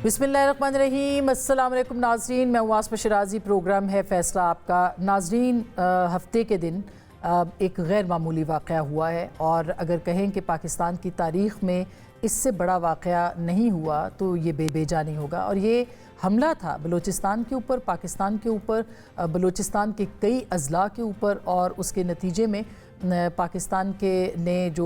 बिस्मिल्लाहिर्रहमानिर्रहीम। अस्सलाम वालेकुम नाज़रीन, मैं वास्मा शिराजी। प्रोग्राम है फैसला आपका। नाज़रीन, हफ्ते के दिन एक गैर मामूली वाक़या हुआ है और अगर कहें कि पाकिस्तान की तारीख़ में इससे बड़ा वाक़या नहीं हुआ तो ये बेजा नहीं होगा। और ये हमला था बलूचिस्तान के ऊपर, पाकिस्तान के ऊपर, बलूचिस्तान के कई अज़ला के ऊपर, और उसके नतीजे में पाकिस्तान के ने जो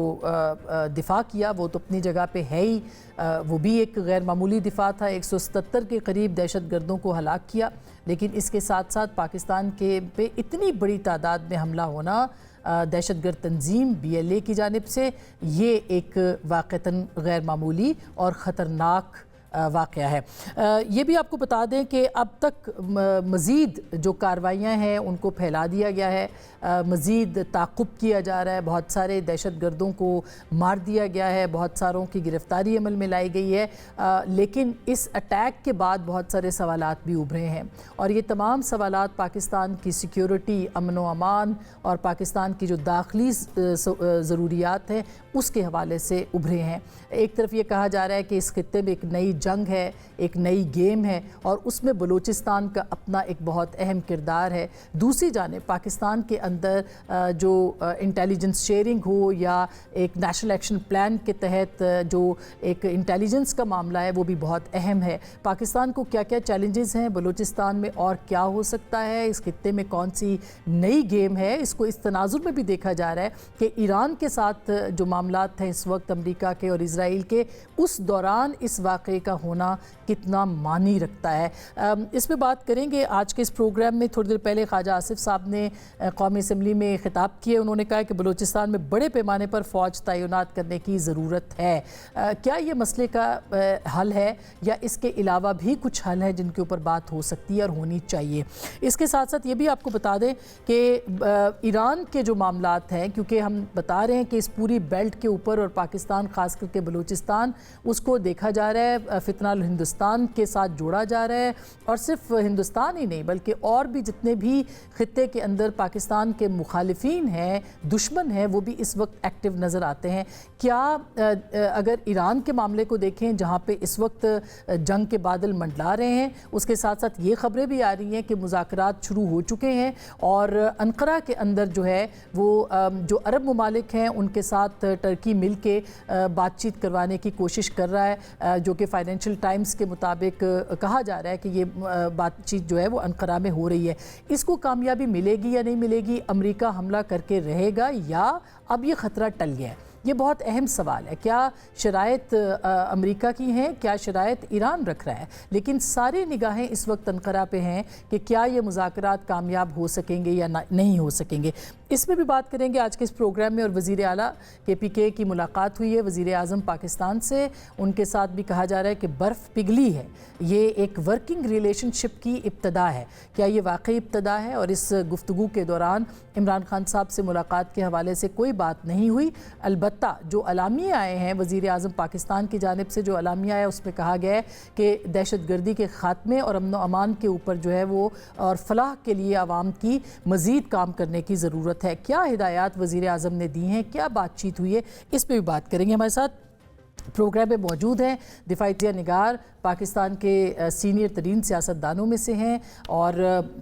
दिफा किया वो तो अपनी जगह पे है ही, वो भी एक गैर मामूली दिफा था। 177 के करीब दहशतगर्दों को हलाक किया, लेकिन इसके साथ साथ पाकिस्तान के पे इतनी बड़ी तादाद में हमला होना दहशतगर्द तंजीम BLA की जानिब से, ये एक वाक़तन गैर मामूली और ख़तरनाक वाक़या है। ये भी आपको बता दें कि अब तक मज़ीद जो कार्रवाइयाँ हैं उनको फैला दिया गया है, मज़ीद ताक़ुब किया जा रहा है, बहुत सारे दहशतगर्दों को मार दिया गया है, बहुत सारों की गिरफ़्तारी अमल में लाई गई है। लेकिन इस अटैक के बाद बहुत सारे सवालात भी उभरे हैं, और ये तमाम सवालात पाकिस्तान की सिक्योरिटी, अमन व अमान और पाकिस्तान की जो दाखिली ज़रूरियात हैं उसके हवाले से उभरे हैं। एक तरफ ये कहा जा रहा है कि इस खित्ते में एक नई जंग है, एक नई गेम है, और उसमें बलूचिस्तान का अपना एक बहुत अहम किरदार है। दूसरी जानिब पाकिस्तान के अंदर जो इंटेलिजेंस शेयरिंग हो या एक नेशनल एक्शन प्लान के तहत जो एक इंटेलिजेंस का मामला है वो भी बहुत अहम है। पाकिस्तान को क्या क्या चैलेंजेस हैं बलूचिस्तान में, और क्या हो सकता है इस खित्ते में, कौन सी नई गेम है, इसको इस तनाजुर में भी देखा जा रहा है कि ईरान के साथ जो मामलात हैं इस वक्त अमेरिका के और इजराइल के, उस दौरान इस वाक़े का होना कितना मानी रखता है। इस पे बात करेंगे आज के इस प्रोग्राम में। थोड़ी देर पहले ख्वाजा आसिफ साहब ने कौमी असम्बली में खिताब किए, उन्होंने कहा कि बलूचिस्तान में बड़े पैमाने पर फ़ौज तैनात करने की ज़रूरत है। क्या ये मसले का हल है या इसके अलावा भी कुछ हल है जिनके ऊपर बात हो सकती है और होनी चाहिए? इसके साथ साथ ये भी आपको बता दें कि ईरान के जो मामलात हैं, क्योंकि हम बता रहे हैं कि इस पूरी बेल्ट के ऊपर और पाकिस्तान ख़ास करके बलूचिस्तान, उसको देखा जा रहा है फितनाल हिंदुस्तान के साथ जोड़ा जा रहा है। और सिर्फ हिंदुस्तान ही नहीं बल्कि और भी जितने भी खित्ते के अंदर पाकिस्तान के मुखालिफिन हैं, दुश्मन हैं, वो भी इस वक्त एक्टिव नज़र आते हैं। क्या अगर ईरान के मामले को देखें जहाँ पे इस वक्त जंग के बादल मंडला रहे हैं, उसके साथ साथ ये ख़बरें भी आ रही हैं कि मुज़ाकरात शुरू हो चुके हैं और अंकारा के अंदर जो है वो जो अरब ममालिक हैं उनके साथ टर्की मिल के बातचीत करवाने की कोशिश कर रहा है, जो कि फाइनेंशियल टाइम्स के मुताबिक कहा जा रहा है कि ये बातचीत जो है वो अंकारा में हो रही है। इसको कामयाबी मिलेगी या नहीं मिलेगी? अमेरिका हमला करके रहेगा या अब ये ख़तरा टल गया है? ये बहुत अहम सवाल है। क्या शराइत अमेरिका की हैं, क्या शराइत ईरान रख रहा है? लेकिन सारी निगाहें इस वक्त अंकारा पे हैं कि क्या ये मुज़ाकरात कामयाब हो सकेंगे या नहीं हो सकेंगे। इसमें भी बात करेंगे आज के इस प्रोग्राम में। और वज़ीर आला KPK की मुलाकात हुई है वज़ीर आज़म पाकिस्तान से, उनके साथ भी कहा जा रहा है कि बर्फ़ पिघली है। ये एक वर्किंग रिलेशनशिप की इब्तदा है। क्या ये वाकई इब्तदा है? और इस गुफ्तगू के दौरान इमरान खान साहब से मुलाकात के हवाले से कोई बात नहीं हुई। अलबत्ता जो अलामिये आए हैं वज़ीर आज़म पाकिस्तान की जानिब से, जो अलामिया आया उसमें कहा गया है कि दहशतगर्दी के ख़ात्मे और अमन व अमान के ऊपर जो है वो और फलाह के लिए आवाम की मज़ीद काम करने की ज़रूरत है। क्या हिदायत वज़ीर आज़म ने दी हैं, क्या बातचीत हुई है, इस पर भी बात करेंगे। हमारे साथ प्रोग्राम में मौजूद हैं दिफाई निगार, पाकिस्तान के सीनियर तरीन सियासतदानों में से हैं और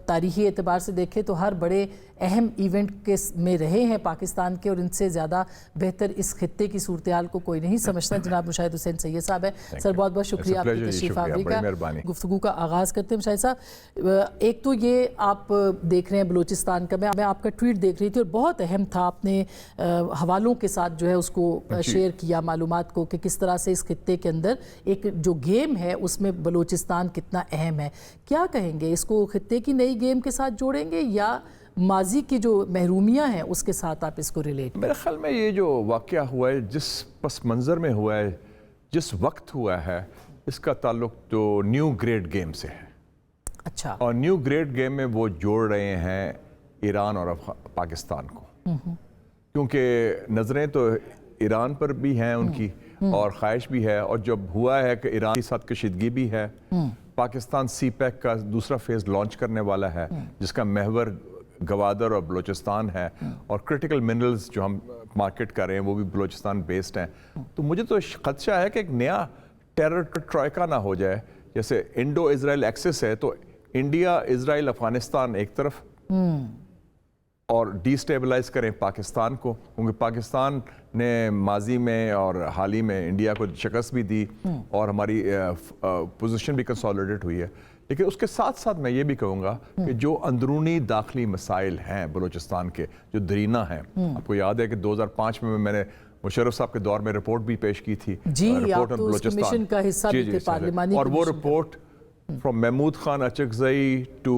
तारीख़ी एतबार से देखें तो हर बड़े अहम इवेंट के में रहे हैं पाकिस्तान के, और इनसे ज़्यादा बेहतर इस खित्ते की सूरत हाल को कोई नहीं समझता। जनाब मुशाहिद हुसैन सैयद साहब है। सर बहुत बहुत शुक्रिया आपकी तशरीफ़ आवरी का। गुफ्तगू का आगाज़ करते हैं मुशाहिद साहब। एक तो ये आप देख रहे हैं बलूचिस्तान का, मैं आपका ट्वीट देख रही थी और बहुत अहम था, आपने हवालों के साथ जो है उसको शेयर किया मालूमात को कि किस तरह से इस खित्ते के अंदर एक जो गेम है उसमें बलूचिस्तान कितना अहम है। क्या कहेंगे, इसको खित्ते की नई गेम के साथ जोड़ेंगे या माजी की जो महरूमियाँ हैं उसके साथ आप इसको रिलेट? मेरे ख्याल में ये जो वाक़या हुआ है, जिस पस मंज़र में हुआ है, जिस वक्त हुआ है, इसका ताल्लुक तो न्यू ग्रेड गेम से है। अच्छा। और न्यू ग्रेड गेम में वो जोड़ रहे हैं ईरान और पाकिस्तान को, क्योंकि नज़रें तो ईरान पर भी हैं उनकी और ख्वाहिश भी है, और जब हुआ है कि ईरान के साथ कशीदगी भी है, पाकिस्तान CPEC का दूसरा फेज़ लॉन्च करने वाला है जिसका महवर गवादर और बलूचिस्तान है, और क्रिटिकल मिनरल्स जो हम मार्केट कर रहे हैं वो भी बलूचिस्तान बेस्ड हैं। तो मुझे तो खदशा है कि एक नया टेरर ट्रॉयका ना हो जाए जैसे इंडो इजराइल एक्सिस है तो इंडिया, इजराइल, अफगानिस्तान एक तरफ और डिस्टेबलाइज करें पाकिस्तान को, क्योंकि पाकिस्तान ने माजी में और हाल ही में इंडिया को शिकस्त भी दी और हमारी पोजीशन भी कंसोलिडेट हुई है। लेकिन उसके साथ साथ मैं ये भी कहूँगा कि जो अंदरूनी दाखिली मसाइल हैं बलूचिस्तान के, जो दरीना हैं, आपको याद है कि 2005 में मैंने मुशर्रफ साहब के दौर में रिपोर्ट भी पेश की थी, जी, रिपोर्ट आप तो उस कमीशन का हिस्सा भी थे, पार्लिमानी और वो report from Mahmood Khan Achakzai to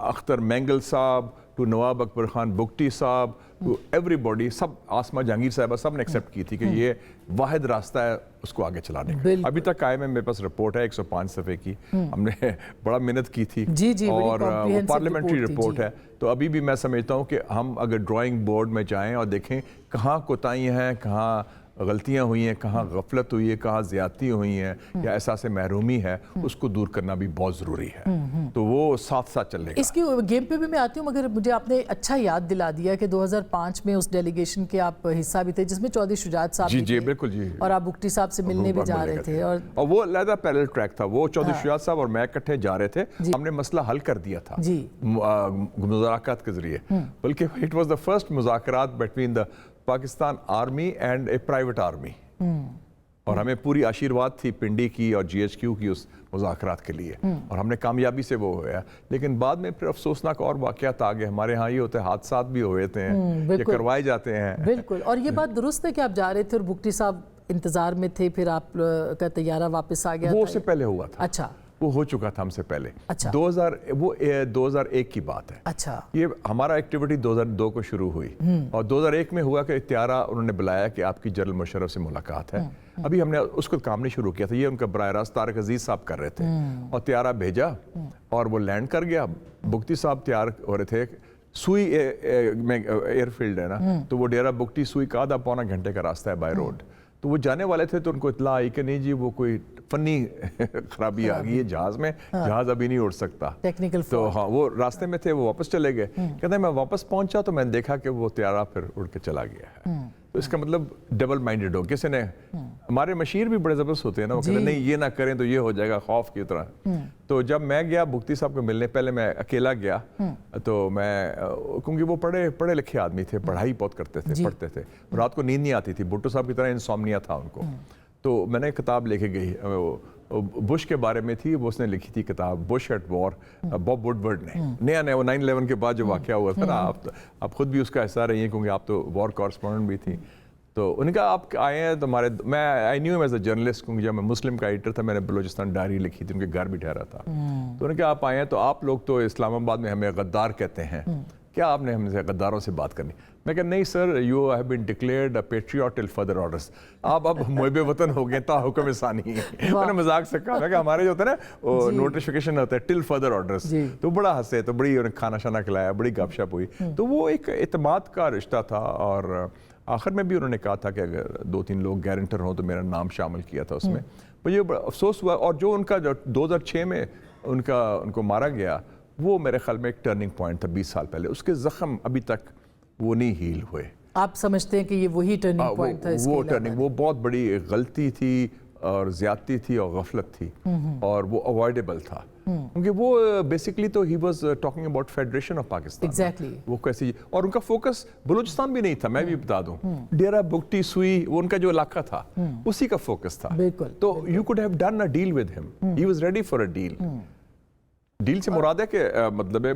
Akhtar Mengal साहब टू नवाब अकबर खान बुगटी साहब टू एवरीबॉडी, सब आसमा जहांगीर साहबा सब ने एक्सेप्ट की थी कि ये वाहिद रास्ता है उसको आगे चलाने का। अभी तक कायम है, मेरे पास रिपोर्ट है 105 सफ़े की, हमने बड़ा मेहनत की थी और वो पार्लियामेंट्री रिपोर्ट है। तो अभी भी मैं समझता हूँ कि हम अगर ड्राइंग बोर्ड में जाएँ और देखें कहाँ कोताहियाँ हैं, कहाँ गलतियाँ हुई हैं, कहाँ गफलत हुई है, कहाँ ज़्यादती हुई हैं या एहसास महरूमी है, उसको दूर करना भी बहुत ज़रूरी है। तो वो साथ साथ चलेगा। इसकी गेम पे भी मैं आती हूँ, मगर मुझे आपने अच्छा याद दिला दिया कि 2005 में उस डेलीगेशन के आप हिस्सा भी थे जिसमें चौधरी शुजात साहब जी जी बिल्कुल जी, और आप बुगटी साहब से मिलने भी जा रहे थे और वो अलग पैरेलल ट्रैक था। वो चौधरी शुजात साहब और मैं इकट्ठे जा रहे थे, हमने मसला हल कर दिया था मुज़ाकरात के जरिए, बल्कि इट वाज द फर्स्ट मुज़ाकरात between the Pakistan army and a private army, और हमें पूरी आशीर्वाद थी पिंडी की और GHQ की उस मुज़ाकरात के लिए, और हमने कामयाबी से वो होया। लेकिन बाद में फिर अफसोसनाक और वाक़यात आ गए। हमारे यहाँ ये होते हैं, हादसात भी हुए थे, ये करवाए जाते हैं। बिल्कुल, और ये बात दुरुस्त है कि आप जा रहे थे और बुगटी साहब इंतजार में थे, फिर आप का तैयारा वापस आ गया? वो उससे पहले हुआ था। अच्छा, वो हो चुका था हमसे पहले। अच्छा, 2001 की बात है। अच्छा, ये हमारा एक्टिविटी 2002 को शुरू हुई और 2001 में हुआ कि त्यारा उन्होंने बुलाया कि आपकी जनरल मुशर्रफ से मुलाकात है। अभी हमने उसको काम नहीं शुरू किया था, ये उनका बराह रास्त तारिक अजीज साहब कर रहे थे और त्यारा भेजा और वो लैंड कर गया। बुगटी साहब तैयार हो रहे थे, सुई में एयरफील्ड है ना, तो वो डेरा बुगटी सुई का आधा पौना घंटे का रास्ता है बाय रोड। तो वो जाने वाले थे तो उनको इत्तला आई कि नहीं जी वो कोई फनी खराबी आ गई है जहाज में, जहाज अभी नहीं उड़ सकता, टेक्निकल। तो हाँ वो रास्ते में थे, वो वापस चले गए। कहते मैं वापस पहुंचा तो मैंने देखा कि वो त्यारा फिर उड़ के चला गया है। तो इसका मतलब डबल माइंडेड हो, किसी ने, हमारे मशीर भी बड़े ज़बरदस्त होते हैं ना, वो कहते नहीं ये ना करें तो ये हो जाएगा, खौफ की तरह। तो जब मैं गया बुगटी साहब को मिलने, पहले मैं अकेला गया, तो मैं क्योंकि वो पढ़े लिखे आदमी थे, पढ़ाई बहुत करते थे, पढ़ते थे, रात को नींद नहीं आती थी, भुट्टो साहब की तरह इंसोम्निया था उनको। तो मैंने किताब लेके गई, बुश के बारे में थी, वो उसने लिखी थी किताब, Bush at war, Bob Woodward ने, नया वो 9/11 के बाद जो वाक़या हुआ था ना, आप खुद भी उसका हिस्सा रही हैं क्योंकि आप तो वॉर कॉरेस्पॉन्डेंट भी थी। तो उनका आप आए हैं तो हमारे, मैं I knew as a journalist, क्योंकि जब मैं मुस्लिम का एडिटर था, मैंने बलूचिस्तान डायरी लिखी थी, उनके घर भी ठहरा था। तो उन्होंने कहा आप आए हैं तो आप लोग तो इस्लामाबाद में हमें गद्दार कहते हैं, क्या आपने हमसे गद्दारों से बात करनी? मैं कहा नहीं sir, you have been declared a patriot till further orders, आप अब मुहब्बे वतन हो गए ता हुक्म सानी। मैंने मजाक से कहा, मैं हमारे जो होता है ना नोटिफिकेशन होता है टिल फर्दर ऑर्डर्स, तो बड़ा हंसे, तो बड़ी उन्हें खाना शाना खिलाया, बड़ी गपशप हुई। तो वो एक एतमाद का रिश्ता था और आखिर में भी उन्होंने कहा था कि अगर 2-3 लोग गारंटर हों तो मेरा नाम शामिल किया था उसमें। मुझे बड़ा अफसोस हुआ, और जो उनका जो 2006 में उनको मारा गया, वो मेरे ख्याल में एक टर्निंग पॉइंट था 20 साल पहले। उसके जख्म अभी तक वो नहीं हील हुए। आप समझते हैं कि ये वही टर्निंग पॉइंट था? वो टर्निंग, वो बहुत बड़ी गलती थी और ज्यादती थी और गफलत थी, और वो अवॉइडेबल था, क्योंकि वो बेसिकली तो he was talking about federation of Pakistan. Exactly. वो कैसी, और उनका फोकस बलूचिस्तान भी नहीं था, मैं भी बता दूं, डेरा बुगटी सुई वो उनका जो इलाका था उसी का फोकस था। बिल्कुल। तो you could have done a deal with him, he was ready for a deal. Deal से मुराद है कि मतलब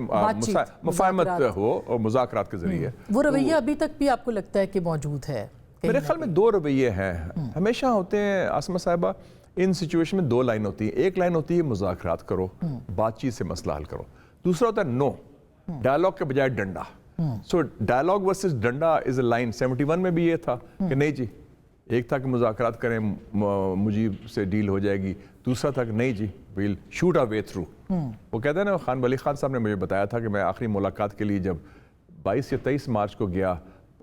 मुफाहमत हो और मुज़ाकरात के जरिए। वो रवैया अभी तक भी आपको लगता है कि मौजूद है? मेरे ख्याल में 2 रवैये हैं, हमेशा होते हैं आसमा साहिबा। इन सिचुएशन में 2 लाइन होती है, एक लाइन होती है मुज़ाकरात करो, बातचीत से मसला हल करो, दूसरा होता है नो, डायलॉग के बजाय डंडा। सो डायलॉग वर्सेस डंडा इज अ लाइन। 71 में भी ये था कि नहीं जी, एक था कि मुज़ाकरात करें मुजीब से डील हो जाएगी, दूसरा था कि नहीं जी will shoot a way through. वो कहते हैं ना, खान वली खान साहब ने मुझे बताया था कि मैं आखिरी मुलाकात के लिए जब 22 या 23 मार्च को गया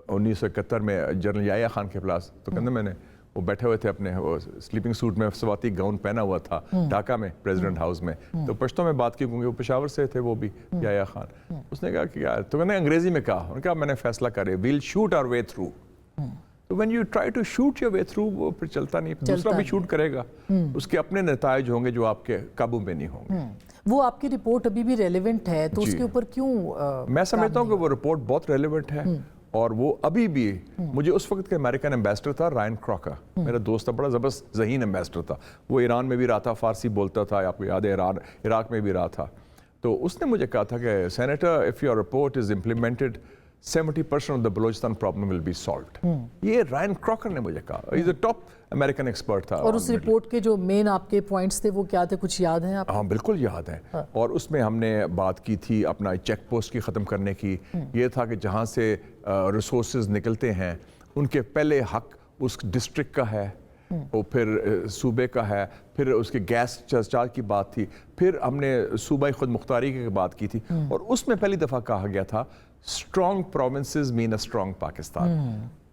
1971 में जनरल याया खान के पास, तो कहते मैंने, वो बैठे हुए थे अपने वो स्लीपिंग सूट में, सवाती गाउन पहना हुआ था ढाका में प्रेसिडेंट हाउस में, तो पश्तो में बात की क्योंकि वो पेशावर से थे वो भी, याया खान। उसने कहा कि यार, तो मैंने अंग्रेजी में कहा, उन्होंने कहा मैंने फैसला करे, will shoot our way through. तो when you try to shoot your way through वो फिर चलता नहीं, दूसरा भी शूट करेगा, उसके अपने नतायज होंगे जो आपके काबू में नहीं होंगे। वो आपकी रिपोर्ट अभी भी रेलेवेंट है तो उसके ऊपर क्यों मैं समझता हूँ कि वो रिपोर्ट बहुत रेलेवेंट है और वो अभी भी मुझे उस वक्त के अमेरिकन एम्बेसडर था रायन क्रॉकर, मेरा दोस्त था, बड़ा ज़बरदस्त ज़हीन एम्बेसडर था, वो ईरान में भी रहा था, फारसी बोलता था, आपको याद है इराक में भी रहा था। तो उसने मुझे कहा था कि senator if your report is implemented 70% of the Balochistan problem will be solved. ये रायन क्रॉकर ने मुझे कहा, is a top American expert था। और उस रिपोर्ट के जो मेन आपके पॉइंट्स थे वो क्या थे, कुछ याद हैं आप? हाँ बिल्कुल याद है। हाँ। और उसमें हमने बात की थी अपना चेक पोस्ट की ख़त्म करने की। ये था कि जहाँ से रिसोर्सेज निकलते हैं उनके पहले हक उस डिस्ट्रिक्ट का है, और फिर सूबे का है, फिर उसके गैस चार्ज की बात थी, फिर हमने सूबाई खुद मुख्तारी की बात की थी और उसमें पहली दफ़ा कहा गया था strong provinces mean a strong Pakistan,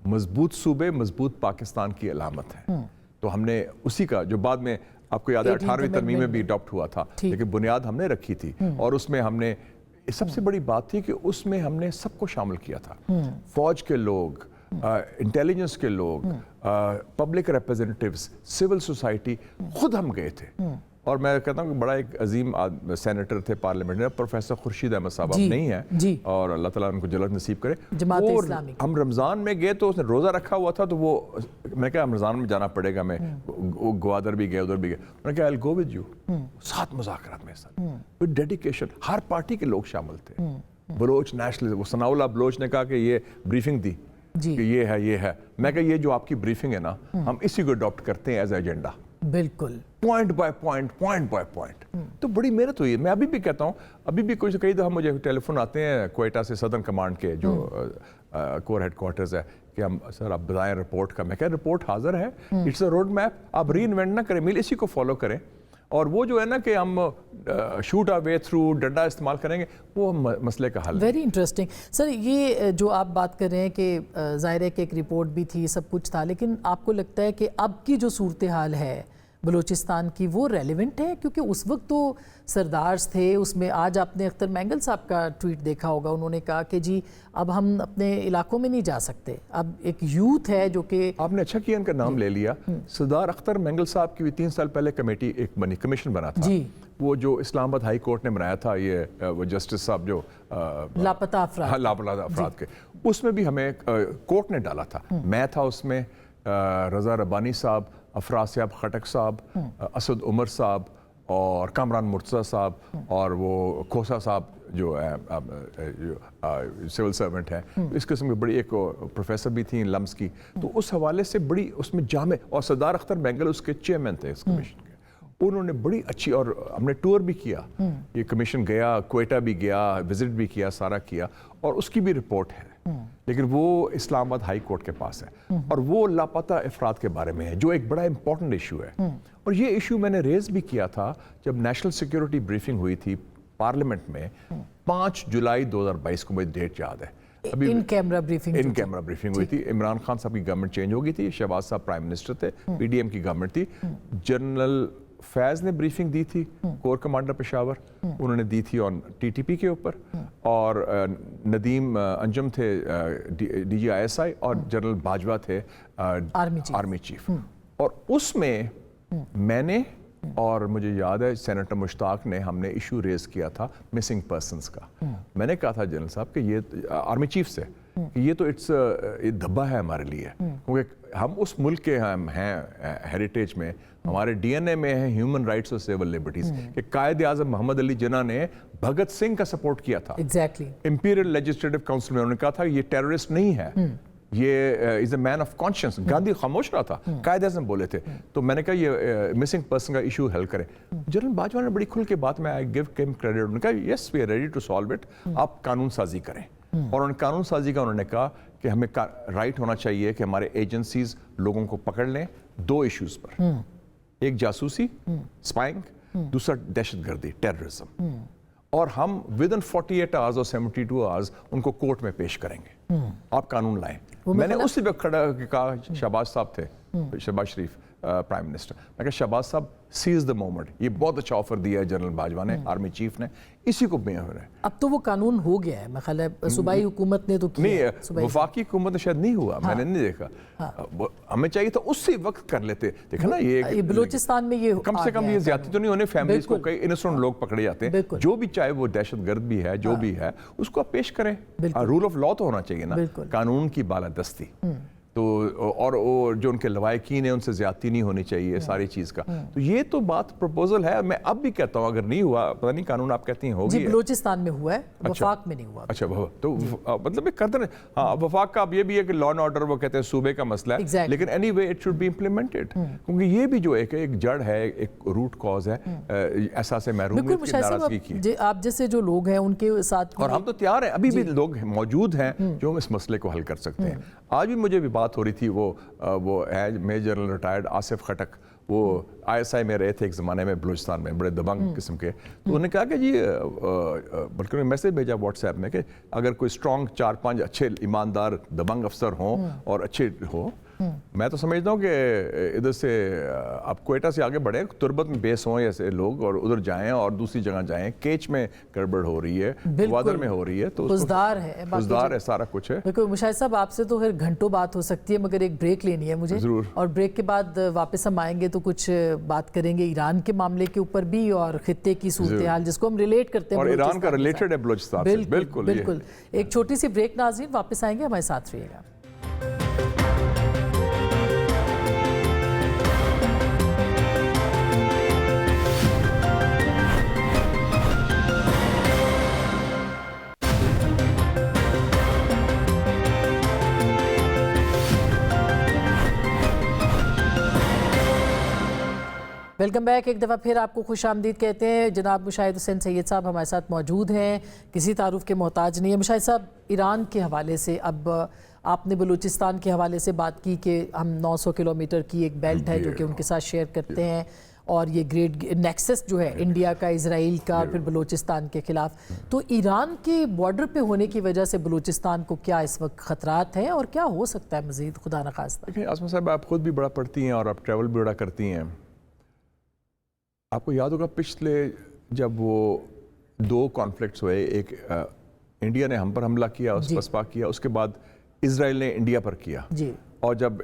मजबूत सूबे मजबूत पाकिस्तान की अलामत है। तो हमने उसी का जो बाद में आपको याद है 18वीं तरमीम में भी अडॉप्ट हुआ था, लेकिन बुनियाद हमने रखी थी और उसमें हमने सबसे बड़ी बात थी कि उसमें हमने सबको शामिल किया था, फौज के लोग, इंटेलिजेंस के लोग, पब्लिक रिप्रेजेंटेटिव्स, सिविल सोसाइटी, खुद हम गए थे। और मैं कहता हूँ कि बड़ा एक अजीम सेनेटर थे पार्लियामेंट में, प्रोफेसर खुर्शीद अहमद साहब अब नहीं है और अल्लाह ताला उनको जन्नत नसीब करे। हम रमज़ान में गए तो उसने रोज़ा रखा हुआ था, तो वो मैं कहा रमज़ान में जाना पड़ेगा, मैं ग्वादर भी गए उधर भी गए, उन्होंने कहा I will go with you, साथ मुज़ाकरात में साथ विद डेडिकेशन, हर पार्टी के लोग शामिल थे, बलोच नेशनल, वो सनाउल्लाह बलोच ने कहा कि ये ब्रीफिंग दी कि ये है, मैं कहा ये जो आपकी ब्रीफिंग है ना हम इसी को अडॉप्ट करते हैं एज एजेंडा, बिल्कुल पॉइंट बाय पॉइंट। तो बड़ी मेहनत हुई है। मैं अभी भी कहता हूँ, अभी भी कई दफ़ा मुझे टेलीफोन आते हैं क्वेटा से, सदर्न कमांड के जो कोर हेडक्वार्टर्स है कि हम सर आप बताएं रिपोर्ट का। मैं कह रिपोर्ट हाजिर है, इट्स अ रोड मैप, आप री इन्वेंट ना करें, मिल इसी को फॉलो करें। और वो जो है ना कि हम शूट आ वे थ्रू डंडा इस्तेमाल करेंगे, वो मसले का हल। वेरी इंटरेस्टिंग सर, ये जो आप बात कर रहे हैं कि ज़ाहिर है कि एक रिपोर्ट भी थी, सब कुछ था, लेकिन आपको लगता है कि अब की जो सूरत हाल है बलूचिस्तान की वो रेलिवेंट है? क्योंकि उस वक्त तो सरदार्स थे उसमें, आज आपने अख्तर मैंगल साहब का ट्वीट देखा होगा, उन्होंने कहा कि जी अब हम अपने इलाकों में नहीं जा सकते, अब एक यूथ है जो कि आपने अच्छा किया इनका नाम ले लिया। सरदार अख्तर मैंगल साहब की भी 3 साल पहले कमेटी एक बनी, कमीशन बना था जी, वो जो इस्लामाबाद हाई कोर्ट ने बनाया था, ये वो जस्टिस साहब जो लापता अफराद के, उसमें भी हमें कोर्ट ने डाला था। मैं था उसमें, रज़ा रब्बानी साहब, अफरासियाब खटक साहब, असद उमर साहब और कामरान मुर्तज़ा साहब और वो खोसा साहब जो सिविल सर्वेंट है, इस किस्म की बड़ी एक प्रोफेसर भी थी लम्स की। तो उस हवाले से बड़ी उसमें जामे, और सरदार अख्तर मैंगल उसके चेयरमैन थे इस कमीशन के, उन्होंने बड़ी अच्छी, और हमने टूर भी किया, ये कमीशन गया, क्वेटा भी गया, विजिट भी किया, सारा किया, और उसकी भी रिपोर्ट है, लेकिन वो इस्लामाबाद हाई कोर्ट के पास है और वो लापता अफराद के बारे में है, जो एक बड़ा इंपॉर्टेंट इशू है। और ये इशू मैंने रेज भी किया था जब नेशनल सिक्योरिटी ब्रीफिंग हुई थी पार्लियामेंट में 5 जुलाई 2022 को, मुझे डेट याद है। अभी इन कैमरा ब्रीफिंग हुई थी। इमरान खान साहब की गवर्नमेंट चेंज हो गई थी, शहबाज साहब प्राइम मिनिस्टर थे, पीडीएम की गवर्नमेंट थी। जनरल फैज ने ब्रीफिंग दी थी, कोर कमांडर पेशावर, उन्होंने दी थी ऑन टीटीपी के ऊपर, और नदीम अंजुम थे DGISI, और जनरल बाजवा थे आर्मी चीफ। और उसमें मैंने और मुझे याद है सेनेटर मुश्ताक ने, हमने इशू रेज किया था मिसिंग पर्सनस का। मैंने कहा था जनरल साहब कि ये आर्मी चीफ से कि ये तो इट्स धब्बा है हमारे लिए, क्योंकि हम उस मुल्क के हम हैं, हेरिटेज में हमारे DNA में है ह्यूमन राइट्स और सिविल लिबर्टीज, कि कायद आज़म मोहम्मद अली जिन्ना ने भगत सिंह का सपोर्ट किया था इंपीरियल लेजिस्लेटिव काउंसिल में। उन्होंने कहा था ये टेररिस्ट नहीं है, ये is a man of conscience. Gandhi खामोश रहा था, कायद आज़म बोले थे। तो मैंने कहा ये मिसिंग पर्सन का इशू हल करें। जनरल बाजवा ने बड़ी खुल के बात में, आई गिव हिम क्रेडिट, उन्होंने कहा yes we are ready to solve it, आप कानून साजी करें। और उन्होंने कानून साजी का उन्होंने कहा कि हमें राइट होना चाहिए कि हमारे एजेंसीज लोगों को पकड़ लें 2 इश्यूज पर, एक जासूसी स्पाइंग, दूसरा दहशतगर्दी टेररिज्म, और हम विद इन 48 आवर्स और 72 आवर्स उनको कोर्ट में पेश करेंगे, आप कानून लाएं। मैंने उसी वक्त खड़ा कहा, शहबाज साहब थे, शहबाज शरीफ, प्राइम मिनिस्टर। मैं कहा शहबाज साहब सीज द मोमेंट, ये बहुत अच्छा ऑफर दिया है जनरल बाजवा ने, आर्मी चीफ ने, इसी को में हो रहा है। अब तो वो कानून हो गया है, मैं ख्याल है सूबाई हुकूमत ने तो किया है। नहीं, वफाकी हुकूमत ने शायद नहीं हुआ, मैंने नहीं देखा। हमें चाहिए था उसी वक्त कर लेते। देखा ना ये बलूचिस्तान में ये कम से कम ये ज्यादा तो नहीं होने, फैमिलीज को कई इनोसेंट लोग पकड़े जाते हैं, जो भी चाहे वो दहशतगर्द भी है, जो भी है उसको आप पेश करें। रूल ऑफ लॉ तो होना चाहिए ना, कानून की बालादस्ती। तो और वो जो उनके लवायकीन है उनसे ज्यादती नहीं होनी चाहिए सारी चीज का। तो ये तो बात प्रपोजल है। मैं अब भी कहता हूँ अगर नहीं हुआ, पता नहीं कानून आप कहती हैं होगी, बलूचिस्तान में हुआ है, वफाक में नहीं हुआ। अच्छा तो मतलब एक करते हाँ, वफाक का अब ये भी है कि लॉ एंड ऑर्डर वो कहते हैं सूबे का मसला है, लेकिन anyway it should be implemented, क्योंकि ये भी जो एक जड़ है, एक रूट कॉज है एहसास महरूमियत की, नाराजगी की। आप जैसे जो लोग हैं उनके साथ, और हम तो तैयार हैं, अभी भी लोग मौजूद हैं जो इस मसले को हल कर सकते हैं। आज भी मुझे भी बात हो रही थी, वो है मेजर रिटायर्ड आसिफ खटक, वो ISI में रहे थे एक ज़माने में बलूचिस्तान में, बड़े दबंग किस्म के। तो उन्होंने कहा कि जी बल्कि उन्होंने मैसेज भेजा व्हाट्सएप में कि अगर कोई स्ट्रॉन्ग 4-5 अच्छे ईमानदार दबंग अफसर हों और अच्छे हो, मैं तो समझता हूँ कि इधर से आप कोयटा से आगे बढ़े, तुर्बत में बेस हों ऐसे लोग और उधर जाएं और दूसरी जगह जाएं। केच में गड़बड़ हो रही है, ग्वादर में हो रही है, तो बुज़दार है सारा कुछ है। बिल्कुल मुशाहिद साहब, आपसे तो फिर घंटों बात हो सकती है, मगर एक ब्रेक लेनी है मुझे जरूर, और ब्रेक के बाद वापस हम आएंगे तो कुछ बात करेंगे ईरान के मामले के ऊपर भी और खित्ते की सूरत हाल जिसको हम रिलेट करते हैं, और ईरान का रिलेटेड है बलूचिस्तान से। बिल्कुल। एक छोटी सी ब्रेक नाज़रीन, वापस आएंगे, हमारे साथ रहिएगा। Welcome back. एक दफ़ा फिर आपको खुश आमदीद कहते हैं। जनाब मुशाहिद हुसैन सैयद साहब हमारे साथ मौजूद हैं, किसी तारुफ के मोहताज नहीं है। मुशाहिद साहब, ईरान के हवाले से, अब आपने बलूचिस्तान के हवाले से बात की कि हम 900 किलोमीटर की एक बेल्ट है जो कि उनके साथ शेयर करते हैं, और ये ग्रेट नेक्सस जो है इंडिया का, इजराइल का, फिर बलूचिस्तान के खिलाफ। तो ईरान के बॉर्डर पे होने की वजह से बलूचिस्तान को क्या इस वक्त खतरात हैं और क्या हो सकता है मज़ीद, खुदा न खास्ता? देखिए आसमा साहब, आप खुद भी बड़ा पढ़ती हैं और आप ट्रैवल भी बड़ा करती हैं। आपको याद होगा पिछले जब वो 2 कॉन्फ्लिक्ट्स हुए, एक इंडिया ने हम पर हमला किया, उस पसपा किया, उसके बाद इजराइल ने इंडिया पर किया जी। और जब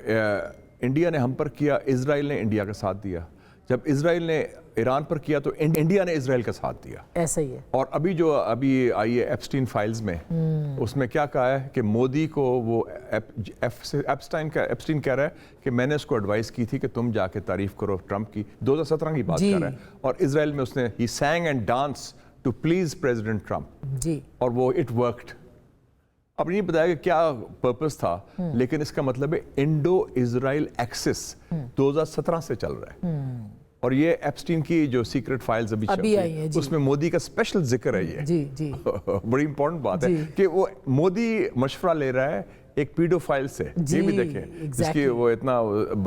इंडिया ने हम पर किया, इजराइल ने इंडिया का साथ दिया। जब इजराइल ने ईरान पर किया तो इंडिया ने इजराइल का साथ दिया। ऐसा ही है। और अभी जो आई है एप्स्टीन फाइल्स में, उसमें क्या कहा है कि मोदी को वो एप्स्टीन कह रहा है कि मैंने उसको एडवाइस की थी कि तुम जाके तारीफ करो ट्रंप की। 2017 की बात कर रहा है, और इजराइल में उसने ही sang and dance to please president Trump ji, और वो इट वर्कड। अब नहीं बताया कि क्या पर्पस था, लेकिन इसका मतलब है इंडो इजराइल एक्सिस 2017 से चल रहा है। और ये एप्स्टीन की जो सीक्रेट फाइल्स अभी आई हैं, उसमें मोदी का स्पेशल जिक्र है ये जी। बड़ी इंपॉर्टेंट बात है कि वो मोदी मशवरा ले रहा है एक पीडोफाइल से, ये भी देखें जिसकी वो इतना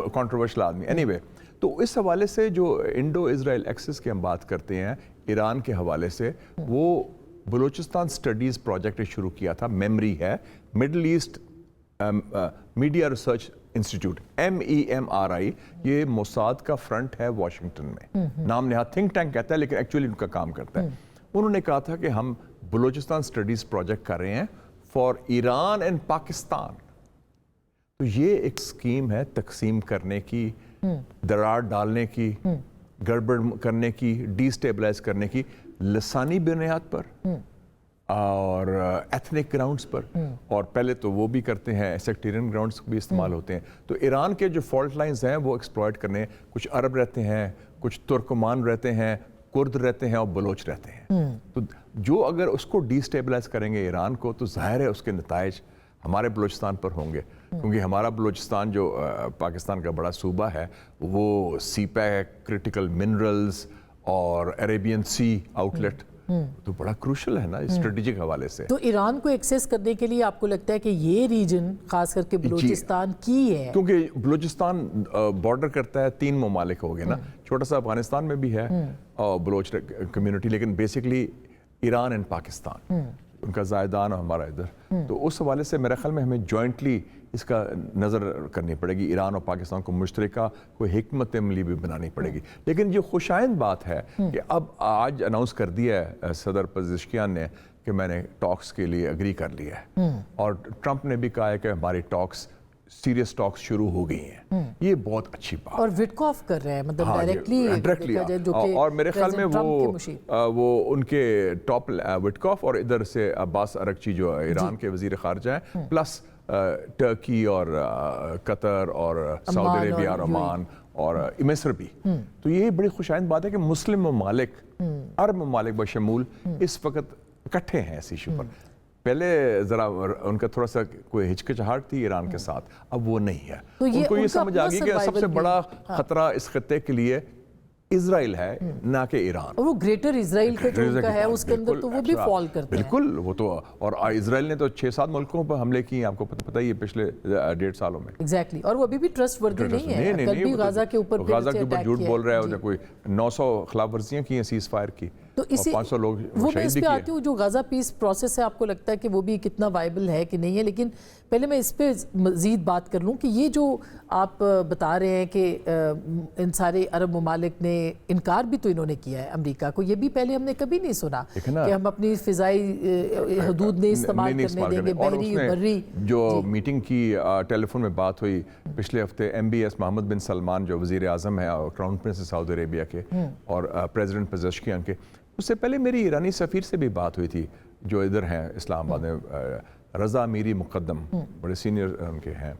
कंट्रोवर्शियल आदमी। एनीवे, तो इस हवाले से जो इंडो इजराइल एक्सिस की हम बात करते हैं ईरान के हवाले से, वो बलूचिस्तान स्टडीज़ प्रोजेक्ट शुरू किया था, मेमरी है, middle east media research institute, MEMRI, ये मोसाद का फ्रंट है वाशिंगटन में। नाम नहा थिंक टैंक कहता है, लेकिन एक्चुअली उनका काम करता है। उन्होंने कहा था कि हम बलूचिस्तान स्टडीज़ प्रोजेक्ट कर रहे हैं फॉर ईरान एंड पाकिस्तान। तो ये एक स्कीम है तकसीम करने की, दरार डालने की, गड़बड़ करने की, डिस्टेबलाइज करने की, लसानी बुनियाद पर और एथनिक ग्राउंड्स पर। और पहले तो वो भी करते हैं, सेक्टेरियन ग्राउंड्स भी इस्तेमाल होते हैं। तो ईरान के जो फॉल्ट लाइंस हैं वो एक्सप्लॉइट करने, कुछ अरब रहते हैं, कुछ तुर्कमान रहते हैं, कुर्द रहते हैं और बलोच रहते हैं। तो जो अगर उसको डिस्टेबलाइज करेंगे ईरान को, तो जाहिर है उसके नताइज हमारे बलूचिस्तान पर होंगे, क्योंकि हमारा बलूचिस्तान जो पाकिस्तान का बड़ा सूबा है, वो सीपैक, क्रिटिकल मिनरल्स और अरेबियन सी आउटलेट तो बड़ा क्रूशल है ना स्ट्रेटेजिक हवाले से। तो ईरान को एक्सेस करने के लिए आपको लगता है कि ये रीजन खास करके बलूचिस्तान की है? क्योंकि बलूचिस्तान बॉर्डर करता है 3 ममालिक हो गए ना, छोटा सा अफगानिस्तान में भी है और बलोच कम्युनिटी, लेकिन बेसिकली ईरान एंड पाकिस्तान। ان کا زائدان اور ہمارا ادھر، تو اس حوالے سے میرے خیال میں ہمیں جوائنٹلی اس کا نظر کرنی پڑے گی، ایران اور پاکستان کو مشترکہ کوئی حکمت عملی بھی بنانی پڑے گی۔ لیکن جو خوشائند بات ہے کہ اب آج اناؤنس کر دیا ہے صدر پزشکیان نے کہ میں نے ٹاکس کے لیے اگری کر لیا ہے، اور ٹرمپ نے بھی کہا ہے کہ ہماری ٹاکس سیریس ٹاکس شروع ہو گئی ہیں، یہ بہت اچھی بات، اور وٹکاف کر رہے ہیں، مطلب ڈائریکٹلی، اور میرے خیال میں وہ ان کے ٹاپ وٹکاف اور ادھر سے عباس ارغچی جو ایران کے وزیر خارجہ ہیں، پلس ٹرکی اور قطر اور سعودی عربیہ اور عمان اور مصر بھی، تو یہ بڑی خوشائند بات ہے کہ مسلم ممالک، عرب ممالک بشمول اس وقت اکٹھے ہیں اس ایشو پر۔ پہلے ذرا ان کا تھوڑا سا کوئی ہچکچاہٹ تھی ایران کے ساتھ، اب وہ نہیں ہے، ان کو یہ سمجھ آ گئی کہ سب سے بڑا خطرہ اس خطے کے لیے اسرائیل ہے، نہ کہ ایران، اور وہ گریٹر اسرائیل کا جو ان کا ہے اس کے اندر تو وہ بھی فال کرتے ہیں بالکل، وہ تو، اور اسرائیل نے تو 6-7 ملکوں پر حملے کیے ہیں، آپ کو پتہ ہی ہے پچھلے 1.5 سالوں میں، ایگزیکٹلی، اور وہ ابھی بھی ٹرسٹ وردی نہیں ہے، کل بھی غزہ کے اوپر جھوٹ بول رہا ہے، کوئی 900 خلاف ورزیاں کی ہیں سیز فائر کی، تو اسی 500 لوگ وہ میں اس پہ آتی ہوں، جو غزہ پیس پروسیس ہے، آپ کو لگتا ہے کہ وہ بھی کتنا وائبل ہے کہ نہیں ہے؟ لیکن پہلے میں اس پہ مزید بات کر لوں کہ یہ جو آپ بتا رہے ہیں کہ ان سارے عرب ممالک نے انکار بھی تو انہوں نے کیا ہے امریکا کو، یہ بھی پہلے ہم نے کبھی نہیں سنا کہ ہم اپنی فضائی حدود نہیں استعمال کرنے دیں گے، بحری بری۔ جو میٹنگ کی ٹیلی فون میں بات ہوئی پچھلے ہفتے، MBS محمد بن سلمان جو وزیر اعظم ہے اور کراؤن پرنس سعودی عربیہ کے اور پریزیڈنٹ پزشکیان کے، اس سے پہلے میری ایرانی سفیر سے بھی بات ہوئی تھی جو ادھر ہیں اسلام آباد میں، رضا میری مقدم، بڑے سینئر ان کے ہیں،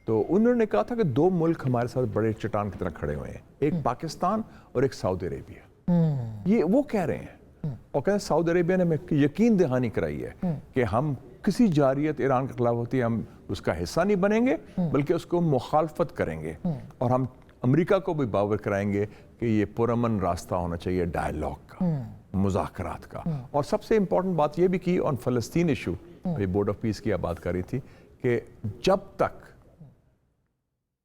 تو انہوں نے کہا تھا کہ 2 ملک ہمارے ساتھ بڑے چٹان کی طرح کھڑے ہوئے ہیں، ایک پاکستان اور ایک سعودی عربیہ، یہ وہ کہہ رہے ہیں، اور کہتے ہیں سعودی عربیہ نے ہمیں یقین دہانی کرائی ہے کہ ہم کسی جارحیت ایران کے خلاف ہوتی ہے ہم اس کا حصہ نہیں بنیں گے، بلکہ اس کو مخالفت کریں گے، اور ہم امریکہ کو بھی باور کرائیں گے کہ یہ پرامن راستہ ہونا چاہیے ڈائیلاگ کا، مذاکرات کا، اور سب سے امپورٹنٹ بات یہ بھی کی آن فلسطین ایشو، بورڈ آف پیس کی بات کر رہی تھی کہ جب تک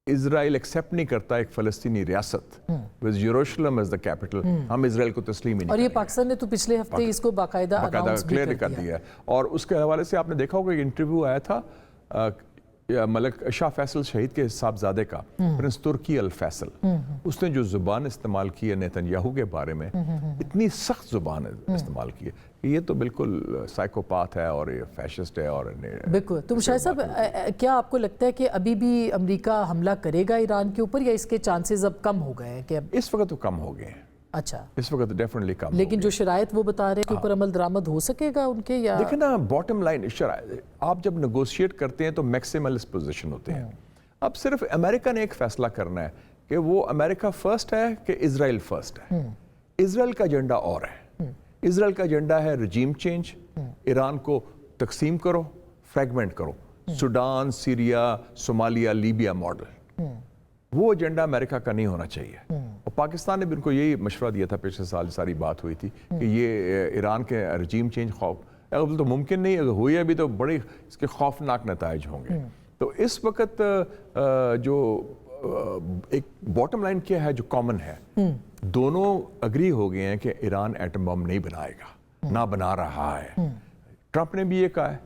اسرائیل ایکسیپٹ نہیں کرتا ایک فلسطینی ریاست with Jerusalem as the capital، ہم اسرائیل کو تسلیم ہی نہیں، اور یہ پاکستان نے تو پچھلے ہفتے اس کو باقاعدہ کلیئر کر دیا ہے، اور اس کے حوالے سے آپ نے دیکھا ہوگا کہ انٹرویو آیا تھا ملک شاہ فیصل شہید کے صاحبزادے کا، پرنس ترکی الفیصل، اس نے جو زبان استعمال کی ہے نیتن یاہو کے بارے میں، اتنی سخت زبان استعمال کی ہے کہ یہ تو بالکل سائیکوپاتھ ہے اور یہ فیشسٹ ہے، اور بالکل۔ تو شاہد صاحب، کیا آپ کو لگتا ہے کہ ابھی بھی امریکہ حملہ کرے گا ایران کے اوپر، یا اس کے چانسز اب کم ہو گئے ہیں؟ کہ اس وقت تو کم ہو گئے ہیں، اچھا، اس وقت ڈیفینیٹلی کم، لیکن جو شرائط وہ بتا رہے ہیں کہ اوپر عمل درآمد ہو سکے گا ان کے، یا دیکھیں نا باٹم لائن شرائط، آپ جب نیگوشیٹ کرتے ہیں تو میکسیملسٹ پوزیشن ہوتے ہیں، اب صرف امریکہ نے ایک فیصلہ کرنا ہے کہ وہ امریکہ فرسٹ ہے کہ اسرائیل فرسٹ ہے، اسرائیل کا ایجنڈا اور ہے، اسرائیل کا ایجنڈا ہے رجیم چینج، ایران کو تقسیم کرو، فریگمنٹ کرو، Sudan, Syria, Somalia, Libya model, وہ ایجنڈا امریکہ کا نہیں ہونا چاہیے، اور پاکستان نے بھی ان کو یہی مشورہ دیا تھا، پچھلے سال ساری بات ہوئی تھی کہ یہ ایران کے رجیم چینج خوف اگر تو ممکن نہیں، اگر ہوئی ابھی تو بڑے اس کے خوفناک نتائج ہوں گے، تو اس وقت جو ایک باٹم لائن کیا ہے جو کامن ہے، دونوں اگری ہو گئے ہیں کہ ایران ایٹم بم نہیں بنائے گا، نہ بنا رہا ہے، ٹرمپ نے بھی یہ کہا ہے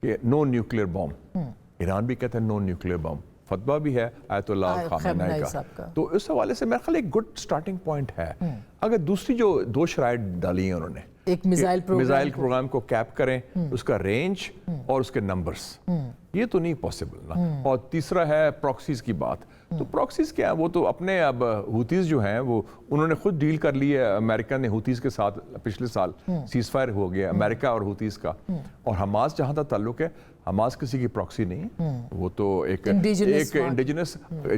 کہ نو نیوکلیئر بم، ایران بھی کہتا ہے نو نیوکلیئر بم، فتویٰ بھی ہے آیت اللہ خامنہ کا، تو اس حوالے سے میرے خیال ایک گڈ سٹارٹنگ پوائنٹ ہے۔ اگر دوسری جو 2 شرائط ڈالی ہیں انہوں نے، ایک میزائل پروگرام کو کیپ کریں، اس کا رینج اور اس کے نمبرز، یہ تو نہیں پاسبل نا، اور تیسرا ہے پراکسیز کی بات، تو پراکسیز کیا ہے، وہ تو اپنے اب ہوتیز جو ہیں وہ انہوں نے خود ڈیل کر لی ہے، امریکہ نے ہوتیز کے ساتھ پچھلے سال سیز فائر ہو گیا امریکہ اور ہوتیز کا، اور حماس جہاں تک تعلق ہے، حماس کسی کی پراکسی نہیں، وہ تو ایک انڈیجنس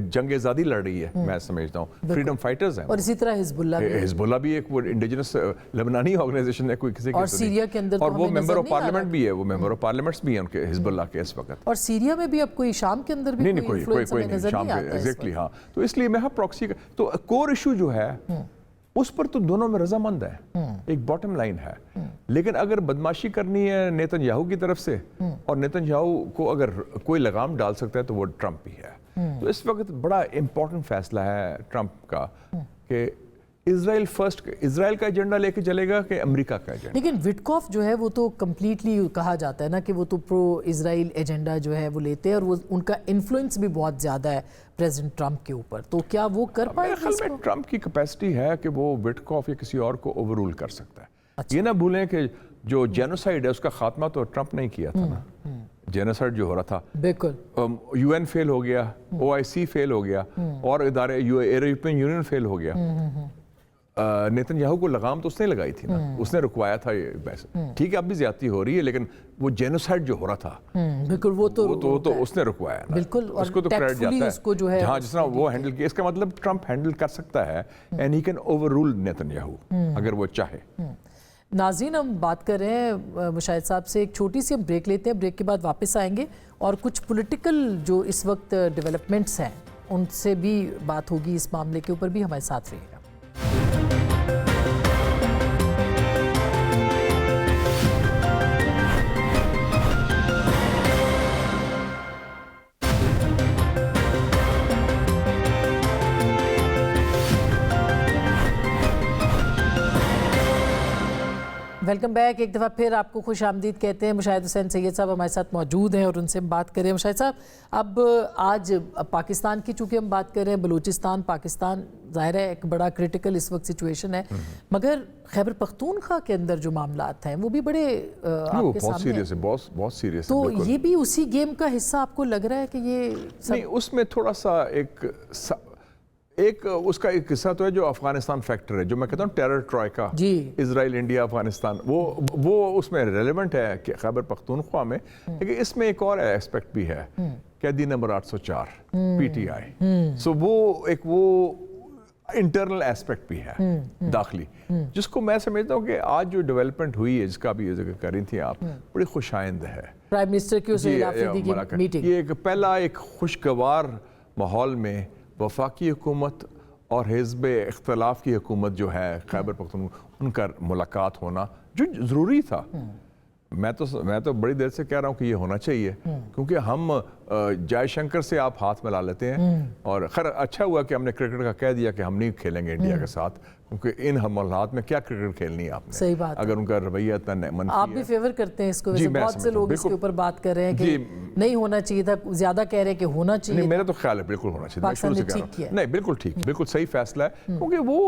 جنگ آزادی لڑ رہی ہے، میں سمجھتا ہوں فریڈم فائٹرز ہیں، اور اسی طرح حزب اللہ بھی ایک انڈیجنس لبنانی آرگنائزیشن ہے، کوئی کسی اور سیریا کے اندر، اور وہ ممبر آف پارلیمنٹ بھی ہے، وہ ممبر آف پارلیمنٹس بھی ہیں ان کے حزب اللہ کے اس وقت، اور سیریا میں بھی اب کوئی شام کے اندر بھی کوئی نہیں، شام کے ایگزیکٹلی، ہاں، تو اس لیے میں پراکسی کا تو کور ایشو جو ہے اس پر تو دونوں میں رضامند ہے، ایک باٹم لائن ہے، لیکن اگر بدماشی کرنی ہے نیتن یاہو کی طرف سے، اور نیتن یاہو کو اگر کوئی لگام ڈال سکتا ہے تو وہ ٹرمپ ہی ہے، تو اس وقت بڑا امپورٹنٹ فیصلہ ہے ٹرمپ کا کہ इसराइल फर्स्ट, इसराइल का एजेंडा लेके चलेगा कि अमेरिका का एजेंडा? लेकिन विटकॉफ जो है वो तो कम्प्लीटली कहा जाता है ना कि वो तो प्रो इजराइल एजेंडा जो है वो लेते हैं और वो उनका इन्फ्लुएंस भी बहुत ज़्यादा है प्रेसिडेंट ट्रंप के ऊपर, तो क्या वो कर पाएंगे? मेरे ख्याल में ट्रंप की कैपेसिटी है कि वो विटकॉफ या किसी और को ओवररूल कर सकता है। अच्छा। ये ना भूलें कि जो जेनोसाइड है उसका खात्मा तो ट्रंप ने किया था ना। जेनोसाइड जो हो रहा था, बिल्कुल यूएन फेल हो गया, ओआईसी फेल हो गया और इदारे यूरोपियन यूनियन फेल हो गया। नेतन्याहू को लगाम तो उसने लगाई थी ना, उसने रुकवाया था ये वैसे। ठीक है अब भी ज्यादती हो रही है लेकिन वो जेनोसाइड जो हो रहा था बिल्कुल वो तो उसने रुकवाया ना। बिल्कुल, और उसको तो क्रेडिट जाता है उसको जो है हाँ जिस तरह वो हैंडल किया। इसका मतलब ट्रंप हैंडल कर सकता है and he can overrule Netanyahu अगर वो चाहे। नाज़रीन हम बात कर रहे हैं मुशाहिद साहब से, एक छोटी सी हम ब्रेक लेते हैं, ब्रेक के बाद वापस आएंगे और कुछ पॉलिटिकल जो इस वक्त डेवलपमेंट्स हैं उनसे भी बात होगी, इस मामले के ऊपर भी हमारे साथ रहिएगा। वेलकम बैक, एक दफ़ा फिर आपको खुश आमदीद कहते हैं। मुशाहिद हुसैन सैयद साहब हमारे साथ मौजूद हैं और उनसे हम बात करें। मुशाहिद साहब, अब आज पाकिस्तान की चूँकि हम बात कर रहे हैं, बलूचिस्तान पाकिस्तान ज़ाहिर है एक बड़ा क्रिटिकल इस वक्त सिचुएशन है, मगर खैबर पख्तूनख्वा के अंदर जो मामलात हैं वो भी बड़े आपके बहुत सीरियस है, बहुत सीरियस है। तो ये भी उसी गेम का हिस्सा आपको लग रहा है कि ये नहीं, उसमें थोड़ा सा एक उसका एक हिस्सा तो है जो अफगानिस्तान फैक्टर है, जो मैं कहता हूँ टेरर ट्राइका, इजराइल इंडिया अफगानिस्तान, वो उसमें रेलेवेंट है कि खैबर पख्तूनख्वा में। लेकिन इसमें एक और एस्पेक्ट भी है, कैदी नंबर 804 पीटीआई। सो वो इंटरनल एस्पेक्ट भी है दाखिली, जिसको मैं समझता हूँ कि आज जो डेवलपमेंट हुई है, जिसका भी जिक्र कर रही थी आप, बड़ी खुशाइंद है। प्राइम मिनिस्टर की सुहेल आफरीदी की मीटिंग, ये एक पहला एक खुशगवार माहौल में वफाकी हुकूमत और हिज़्ब इख्तलाफ की हुकूमत जो है खैबर पख्तूनख्वा, उनका मुलाकात होना जो ज़रूरी था। मैं तो बड़ी देर से कह रहा हूँ कि ये होना चाहिए, क्योंकि हम जयशंकर से आप हाथ मिला लेते हैं और खैर अच्छा हुआ कि हमने क्रिकेट का कह दिया कि हम नहीं खेलेंगे इंडिया के साथ, क्योंकि इन हालात में क्या क्रिकेट खेलनी है आपने। सही बात, अगर उनका रवैया इतना मनफी आप भी फेवर करते हैं इसको, वैसे बहुत से लोग इसके ऊपर बात कर रहे हैं कि नहीं होना चाहिए था, ज्यादा कह रहे हैं कि होना चाहिए। मेरा तो ख्याल है बिल्कुल होना चाहिए, पाकिस्तान ने ठीक किया। नहीं बिल्कुल ठीक, बिल्कुल सही फैसला है, क्योंकि वो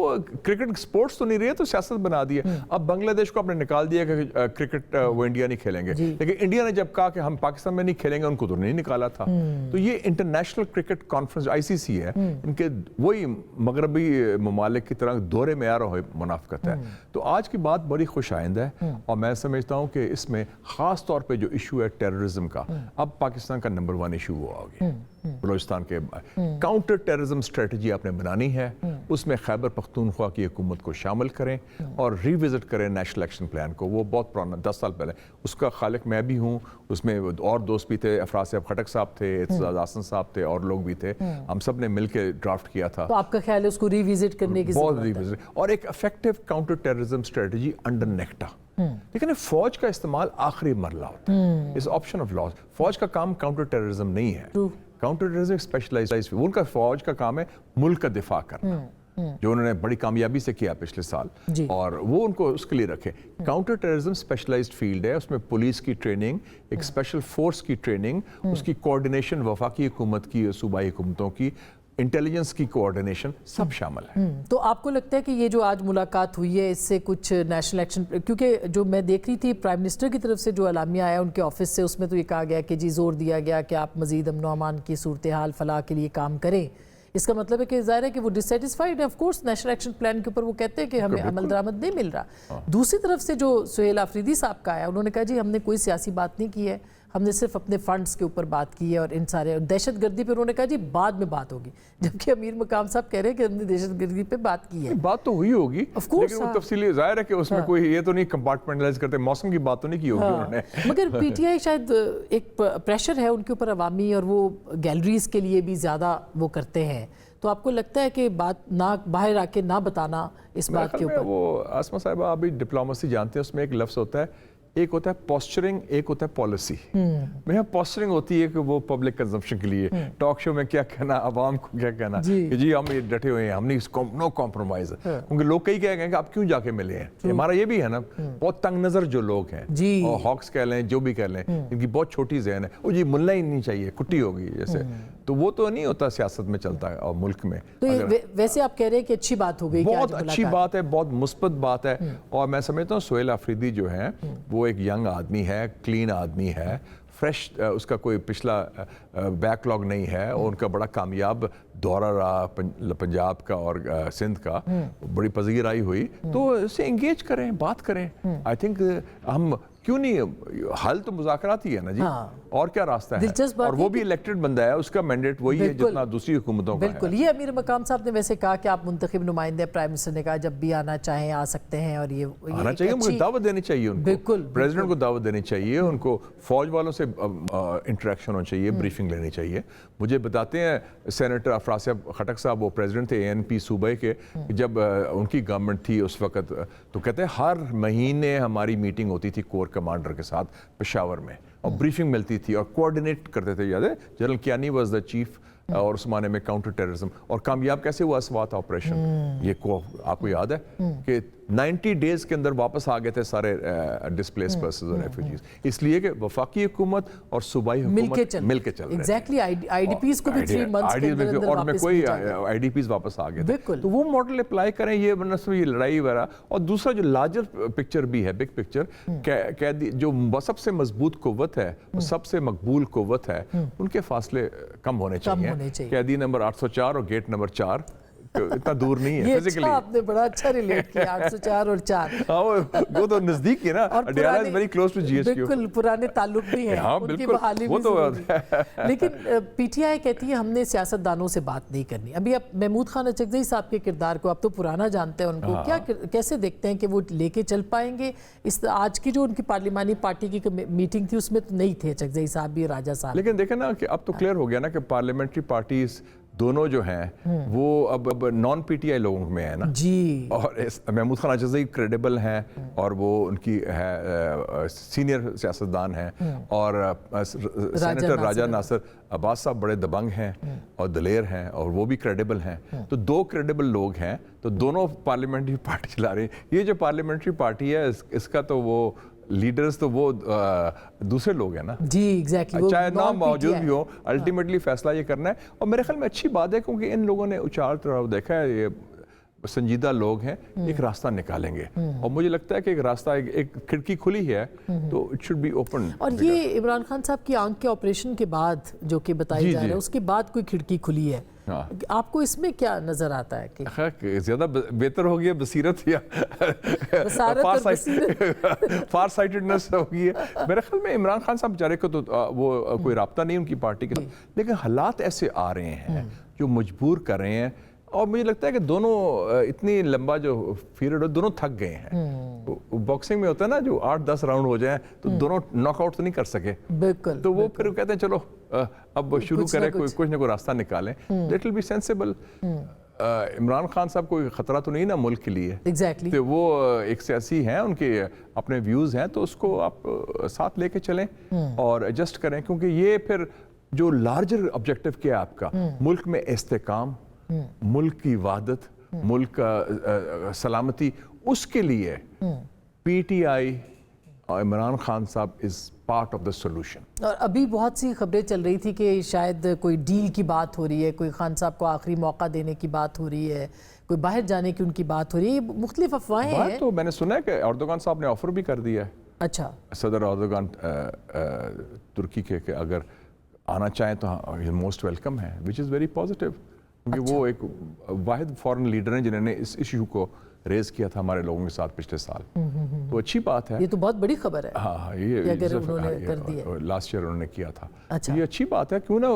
क्रिकेट स्पोर्ट्स तो नहीं रही, तो सियासत बना दी है। अब बांग्लादेश को आपने निकाल दिया कि क्रिकेट वो इंडिया नहीं खेलेंगे, लेकिन इंडिया ने जब कहा कि हम पाकिस्तान में नहीं खेलेंगे, उनको तो नहीं निकाला था। तो ये इंटरनेशनल क्रिकेट कॉन्फ्रेंस आईसीसी है, इनके वही मगरबी ममालिक की तरह दौरे में आ रहा हो मुनाफकत है। तो आज की बात बड़ी खुश आइंद है और मैं समझता हूँ कि इसमें खास तौर पे जो इशू है टेररिज्म का, अब पाकिस्तान का नंबर 1 इशू वो आ गया। बलूचिस्तान के काउंटर टेररिज्म स्ट्रेटजी आपने बनानी है, उसमें खैबर पख्तूनख्वा की हुकूमत को शामिल करें और रिविजिट करें नेशनल एक्शन प्लान को। वो बहुत पुराना 10 साल पहले, उसका खालिक मैं भी हूँ, उसमें और दोस्त भी थे, अफराज साहब खटक साहब थे, इत्तेज़ाद आसन साहब थे और लोग भी थे, हम सब ने मिलकर ड्राफ्ट किया था। तो आपका ख्याल है उसको रिविजिट करने की ज़रूरत है और एक effective counter terrorism strategy under NACTA. लेकिन फौज का इस्तेमाल आखिरी मरला होता है, इस ऑप्शन ऑफ लॉस। फौज का काम काउंटर टेररिज्म नहीं है, काउंटर टेररिज्म स्पेशलाइज्ड, उनका फौज का काम है मुल्क का दिफा करना, जो उन्होंने बड़ी कामयाबी से किया पिछले साल, और वो उनको उसके लिए रखे। काउंटर टेररिज्म स्पेशलाइज्ड फील्ड है, उसमें पुलिस की ट्रेनिंग, एक स्पेशल फोर्स की ट्रेनिंग, उसकी कोऑर्डिनेशन वफाकी हुकूमत की, सूबाई हुकूमतों की, इंटेलिजेंस की कोऑर्डिनेशन सब शामिल है। तो आपको लगता है कि ये जो आज मुलाकात हुई है, इससे कुछ नेशनल एक्शन, क्योंकि जो मैं देख रही थी प्राइम मिनिस्टर की तरफ से जो एलामिया आया उनके ऑफिस से, उसमें तो ये कहा गया कि जी जोर दिया गया कि आप मजीद अमन व अमान की सूरत हाल फलाह के लिए काम करें। इसका मतलब है कि ज़ाहिर है कि वो डिससेटिस्फाइड है। Of course national action plan के ऊपर वो कहते हैं कि हमें अमल दरामद नहीं मिल रहा। दूसरी तरफ से जो सुहेल आफरीदी साहब का आया, उन्होंने कहा जी हमने कोई सियासी बात नहीं की है, हमने सिर्फ अपने फंड्स के ऊपर बात की है और इन सारे दहशत गर्दी पे उन्होंने कहा जी बाद में बात होगी, जबकि अमीर मकाम साहब कह रहे हैं कि हमने दहशत गर्दी पे बात की है। बात तो हुई होगी, लेकिन वो तफसीली ज़ाहिर है कि उसमें कोई ये तो नहीं कंपार्टमेंटलाइज करते, मौसम की बात तो नहीं की होगी उन्होंने। मगर पीटीआई शायद एक प्रेशर है उनके ऊपर अवामी, और वो गैलरीज के लिए भी ज़्यादा वो करते हैं। तो आपको लगता है कि बात ना बाहर आके ना बताना इस बात के ऊपर? वो आसमा साहिबा अभी डिप्लोमेसी जानते हैं, उसमें एक लफ्ज़ होता है एक होता है पोस्चरिंग, एक होता है पॉलिसी। मेरा पोस्चरिंग होती है कि वो पब्लिक कंजम्पशन के लिए टॉक शो में क्या कहना, आवाम को क्या कहना कि जी हम ये डटे हुए हैं, हमने नो कॉम्प्रोमाइज। क्योंकि लोग कई कह गए कि आप क्यों जाके मिले हैं, हमारा ये भी है ना, बहुत तंग नजर जो लोग हैं, और हॉक्स कह लें, जो भी कह लें, इनकी बहुत छोटी ज़हन है, वो जी मिलना ही नहीं चाहिए, कुट्टी होगी जैसे। तो वो तो नहीं होता सियासत में चलता है और मुल्क में। तो वैसे आप कह रहे हैं कि अच्छी बात हो गई, बहुत अच्छी बात है, बहुत मुस्बत बात है। और मैं समझता हूँ सोहेल आफरीदी जो है वो एक यंग आदमी है, क्लीन आदमी है, फ्रेश, उसका कोई पिछला बैकलॉग नहीं है, और उनका बड़ा कामयाब दौरा रहा पंजाब का और सिंध का, बड़ी पजीराई हुई। तो इससे एंगेज करें, बात करें। आई थिंक हम क्यों नहीं, हल तो मुज़ाकरात ही है ना जी। और क्या रास्ता है? और वो भी इलेक्टेड बंदा है, उसका मैंडेट वही है जितना दूसरी हुकूमतों का है। बिल्कुल। ये अमीर मकाम साहब ने वैसे कहा कि आप मुंतखब नुमाइंदे, प्राइम मिनिस्टर ने कहा जब भी आना चाहें आ सकते हैं, और ये आना चाहिए, मुझे दावत देनी चाहिए उनको। बिल्कुल, प्रेसिडेंट को दावत देनी चाहिए, उनको फौज वालों से इंटरेक्शन होना चाहिए, ब्रीफिंग लेनी चाहिए। मुझे बताते हैं सेनेटर अफराज खटक साहब, वो प्रेसिडेंट थे ANP सूबे के, जब उनकी गवर्नमेंट थी उस वक्त, तो कहते हैं हर महीने हमारी मीटिंग होती थी कोर कमांडर के साथ पेशावर में, और ब्रीफिंग मिलती थी और कोऑर्डिनेट करते थे। याद है general Kayani was the chief, और उस माने में काउंटर टेररिज्म। और कामयाब कैसे हुआ स्वात ऑपरेशन, ये आपको याद है कि 90 डेज के अंदर वापस आ गए थे सारे डिस्प्लेस पर्सन्स और रेफ्यूजीज, इसलिए कि वफाकी हुकूमत और सूबाई हुकूमत मिलके चल रहे थे। एग्जैक्टली, IDPs को भी 3 मंथ्स के अंदर और में कोई IDPs वापस आ गए थे। तो वो मॉडल अप्लाई करें, ये वरना ये लड़ाई वगैरह। और दूसरा जो लार्जर पिक्चर भी है, बिग पिक्चर, कैदी जो सबसे मजबूत कुव्वत है, सबसे मकबूल कुव्वत है, उनके फासले कम होने चाहिए। कैदी नंबर 804 और गेट नंबर 4 इतना दूर नहीं है फिजिकली। आपने बड़ा अच्छा रिलेट किया 804 और 4। वो तो नजदीक है ना, Adiala is very close to GSQ। बिल्कुल, पुराने ताल्लुक भी हैं, उनकी बहाली भी जरूरी है। लेकिन PTI कहती है हमने सियासतदानों से बात नहीं करनी। अभी आप महमूद खान अचकज़ई साहब के किरदार को आप तो पुराना जानते हैं, उनको क्या कैसे देखते हैं कि वो लेके चल पाएंगे? इस आज की जो उनकी पार्लिमानी पार्टी की मीटिंग थी उसमें तो नहीं थे अचकज़ई साहब भी, राजा साहब। लेकिन देखें ना कि अब तो क्लियर हो गया ना कि पार्लियामेंट्री पार्टीज दोनों जो हैं वो अब नॉन PTI लोगों में है ना जी। और महमूद खान अचकज़ई क्रेडिबल हैं, और वो उनकी है सीनियर सियासतदान हैं, और सेनेटर राजा नासिर अब्बास साहब बड़े दबंग हैं और दलेर हैं, और वो भी क्रेडिबल हैं। तो 2 क्रेडिबल लोग हैं, तो दोनों पार्लियामेंट्री पार्टी चला रही है। ये जो पार्लियामेंट्री पार्टी है इसका तो वो लीडर्स तो वो दूसरे लोग हैं ना जी। एग्जैक्टली, चाहे नाम मौजूद भी हो, अल्टीमेटली फैसला ये करना है। और मेरे ख्याल में अच्छी बात है, क्योंकि इन लोगों ने उछाल चढ़ाव देखा है, ये संजीदा लोग हैं, एक रास्ता निकालेंगे। और मुझे लगता है कि एक रास्ता, एक खिड़की खुली है, तो इट शुड बी ओपन। और ये इमरान खान साहब की आंख के ऑपरेशन के बाद जो कि बताई जा रहा है, उसके बाद कोई खिड़की खुली है। आपको इसमें क्या नजर आता है कि ज्यादा बेहतर हो गया बसीरत या फार साइटेडनेस हो गई है? मेरे ख्याल में इमरान खान साहब बेचारे को तो वो कोई राब्ता नहीं उनकी पार्टी के साथ, लेकिन हालात ऐसे आ रहे हैं जो मजबूर कर रहे हैं। और मुझे लगता है कि दोनों इतनी लंबा जो पीरियड हो, दोनों थक गए हैं। बॉक्सिंग में होता है ना, जो 8-10 राउंड हो जाए तो दोनों नॉकआउट तो नहीं कर सके। बिल्कुल। तो वो फिर कहते हैं चलो अब शुरू करें, कुछ ना कोई रास्ता निकालें, that will be sensible. Imran Khan साहब कोई खतरा तो नहीं ना मुल्क के लिए। एग्जैक्टली। तो वो एक सियासी हैं, उनके अपने व्यूज़ हैं, तो उसको आप साथ लेके चलें और एडजस्ट करें, क्योंकि ये फिर जो लार्जर ऑब्जेक्टिव क्या है आपका, मुल्क में इस्तेकाम, मुल्क की वादत, मुल्क का सलामती, उसके लिए PTI और इमरान खान साहब is part of the solution. और अभी बहुत सी खबरें चल रही थी कि शायद कोई डील की बात हो रही है, कोई खान साहब को आखिरी मौका देने की बात हो रही है, कोई बाहर जाने की उनकी बात हो रही है। मुख्तलिफ अफवाहें हैं। तो मैंने सुना है कि एर्दोगान साहब ने ऑफर भी कर दिया है। अच्छा। सदर एर्दोगान तुर्की के अगर आना चाहें तो मोस्ट वेलकम है, विच इज़ वेरी पॉजिटिव, क्योंकि वो एक वाहिद फॉरेन लीडर हैं जिन्होंने इस इशू को रेज किया था हमारे लोगों के साथ पिछले साल। तो अच्छी बात है, ये तो बहुत बड़ी खबर है। हाँ, ये अगर उन्होंने कर दिया, लास्ट ईयर उन्होंने किया था। अच्छा। ये अच्छी बात है, क्यों ना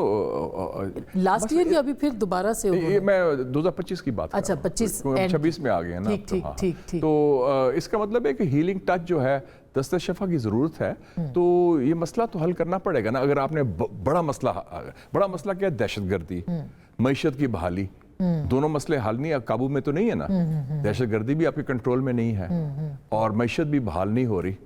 लास्ट ईयर या अभी फिर दोबारा से? ये मैं 2025 की बात। अच्छा, 26 में आ गए ना। ठीक। तो इसका मतलब है कि हीलिंग टच जो है, दस्ते शफा की ज़रूरत है। तो ये मसला तो हल करना पड़ेगा ना। अगर आपने बड़ा मसला क्या है, दहशतगर्दी, मईशत की बहाली, दोनों मसले हल नहीं, काबू में तो नहीं है ना। दहशतगर्दी भी आपके कंट्रोल में नहीं है और मईशत भी बहाल नहीं हो रही।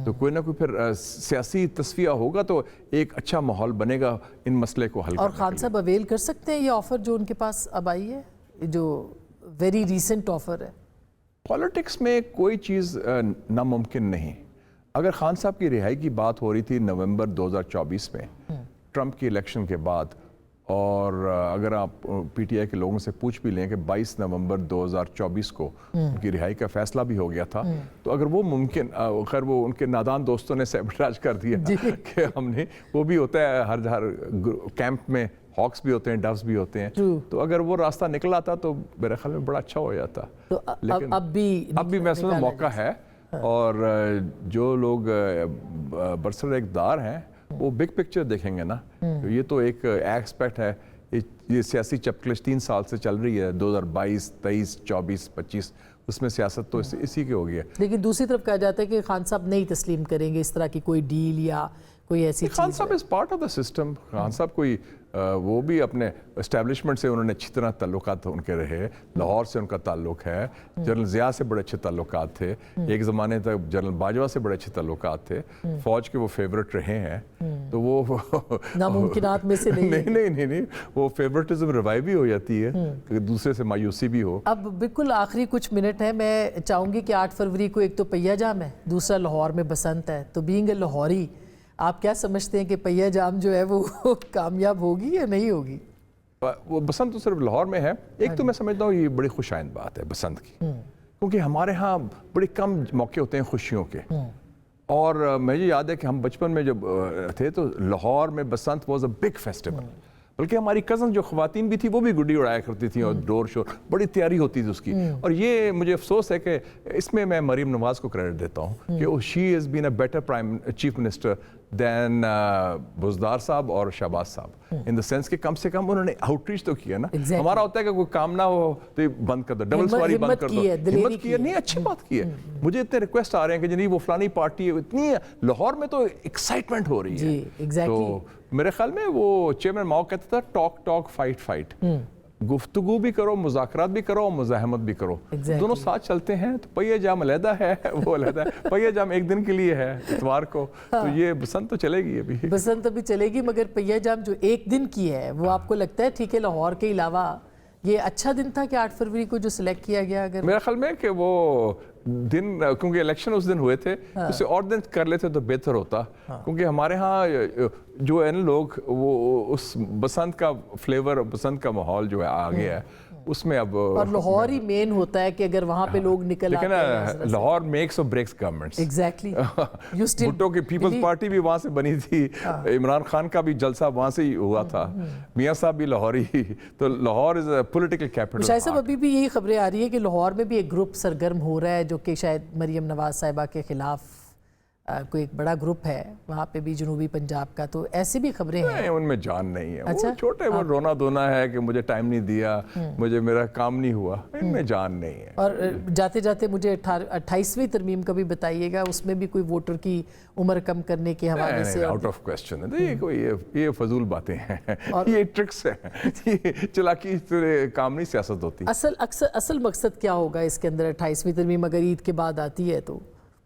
तो कोई ना कोई फिर सियासी तस्फिया होगा तो एक अच्छा माहौल बनेगा इन मसले को हल और खान साहब अवेल कर सकते हैं ये ऑफ़र जो उनके पास अब आई है, जो वेरी रीसेंट ऑफ़र है? पॉलिटिक्स में कोई चीज़ नामुमकिन नहीं। अगर खान साहब की रिहाई की बात हो रही थी नवंबर 2024 में ट्रंप की इलेक्शन के बाद, और अगर आप पीटीआई के लोगों से पूछ भी लें कि 22 नवंबर 2024 को उनकी रिहाई का फैसला भी हो गया था, तो अगर वो मुमकिन, अगर वो उनके नादान दोस्तों ने सैबोटाज कर दिया कि हमने, वो भी होता है हर कैंप में, हॉक्स भी होते हैं, डव्स भी होते हैं, तो अगर वो रास्ता निकला था तो मेरे ख्याल में बड़ा अच्छा हो जाता। तो लेकिन अब भी मैं समझता मौका है, और जो लोग बरसर इक़्तिदार हैं वो बिग पिक्चर देखेंगे ना। तो ये तो एक एस्पेक्ट है, ये सियासी चपकलिश 3 साल से चल रही है, 2022, 23, 24, 25, उसमें सियासत तो इसी की होगी है। लेकिन दूसरी तरफ कहा जाता है कि खान साहब नहीं तस्लीम करेंगे इस तरह की कोई डील या कोई ऐसी चीज़। खान साहब is part of the system. Khan साहब कोई वो भी अपने एस्टेब्लिशमेंट से उन्होंने अच्छी तरह ताल्लुकात उनके रहे, लाहौर से उनका ताल्लुक है, जनरल ज़िया से बड़े अच्छे ताल्लुकात थे, एक ज़माने तक जनरल बाजवा से बड़े अच्छे ताल्लुकात थे, फ़ौज के वो फेवरेट रहे हैं, तो वो नामुमकिनात में से नहीं, वो फेवरेटिज्म रिवाइव भी हो जाती है, दूसरे से मायूसी भी हो। अब बिल्कुल आखिरी कुछ मिनट है, मैं चाहूँगी कि 8 फरवरी को एक तो पहिया जाम है, दूसरा लाहौर में बसंत है, तो बीइंग ए लाहौरी आप क्या समझते हैं कि पहिया जाम जो है वो कामयाब होगी या नहीं होगी? वो बसंत तो सिर्फ लाहौर में है। एक तो मैं समझता हूँ ये बड़ी खुशाइंद बात है बसंत की, क्योंकि हमारे यहाँ बड़े कम मौके होते हैं खुशियों के, और मुझे याद है कि हम बचपन में जब थे तो लाहौर में बसंत वॉज अ बिग फेस्टिवल। बल्कि हमारी कज़न जो ख़वातीन भी थी वो भी गुड्डी उड़ाया करती थी और डोर शोर, बड़ी तैयारी होती थी उसकी। और ये मुझे अफसोस है कि इसमें मैं मरीम नवाज़ को क्रेडिट देता हूँ कि she is been a better chief minister than Buzdar साहब और शहबाज साहब, इन द सेंस कि कम से कम उन्होंने आउटरीच तो किया ना। हमारा होता है कि कोई काम ना हो तो ये बंद कर दो, डबल सवारी बंद कर दो, हिम्मत की है, नहीं अच्छी बात की है। मुझे इतने रिक्वेस्ट आ रहे हैं कि नहीं वो फलानी पार्टी है, इतनी लाहौर में तो एक्साइटमेंट हो रही है। तो मेरे ख्याल में वो चेयरमैन माओ कहता था टॉक फाइट फाइट, गुफ्तगू भी करो, मुज़ाकरात भी करो और मुज़ाहमत भी करो, दोनों साथ चलते हैं। तो पहिया जाम अलहदा है, वो अलहदा है, पहिया जाम एक दिन के लिए है इतवार को, तो ये बसंत तो चलेगी, अभी बसंत अभी चलेगी, मगर पहिया जाम जो एक दिन की है वो आपको लगता है ठीक है लाहौर के अलावा ये अच्छा दिन था कि 8 फरवरी को जो सिलेक्ट किया गया? अगर मेरे ख्याल में कि वो दिन, क्योंकि इलेक्शन उस दिन हुए थे, उसे और दिन कर लेते तो बेहतर होता, क्योंकि हमारे यहाँ जो है ना लोग, वो उस बसंत का फ्लेवर, बसंत का माहौल जो है आ गया है उसमें अब। और लाहौर ही मेन होता है कि अगर वहाँ पे लोग निकल आते हैं, लाहौर मेक्स और ब्रेक्स गवर्नमेंट्स। एग्जैक्टली। भुट्टो की पीपल्स पार्टी भी वहाँ से बनी थी, इमरान खान का भी जलसा वहाँ से ही हुआ था, मियाँ साहब भी लाहौरी, तो Lahore is a political capital. शायद साहब अभी भी यही खबरें आ रही है कि लाहौर में भी एक ग्रुप सरगर्म हो रहा है जो कि शायद मरीम नवाज साहिबा के खिलाफ कोई एक बड़ा ग्रुप है वहाँ पे भी, जनूबी पंजाब का, तो ऐसी भी खबरें हैं। उनमें जान नहीं है। अच्छा? वो छोटे वो रोना धोना है कि मुझे टाइम नहीं दिया, मुझे मेरा काम नहीं हुआ, इनमें जान नहीं है। और जाते जाते मुझे 28वीं तरमीम का भी बताइएगा, उसमें भी कोई वोटर की उम्र कम करने के हवाले से आउट ऑफ क्वेश्चन है। ये कोई ये फजूल बातें हैं, ये ट्रिक्स हैं, ये चलाकी से काम नहीं सियासत होती। असल मकसद क्या होगा इसके अंदर? 28वीं तरमीम अगर ईद के बाद आती है तो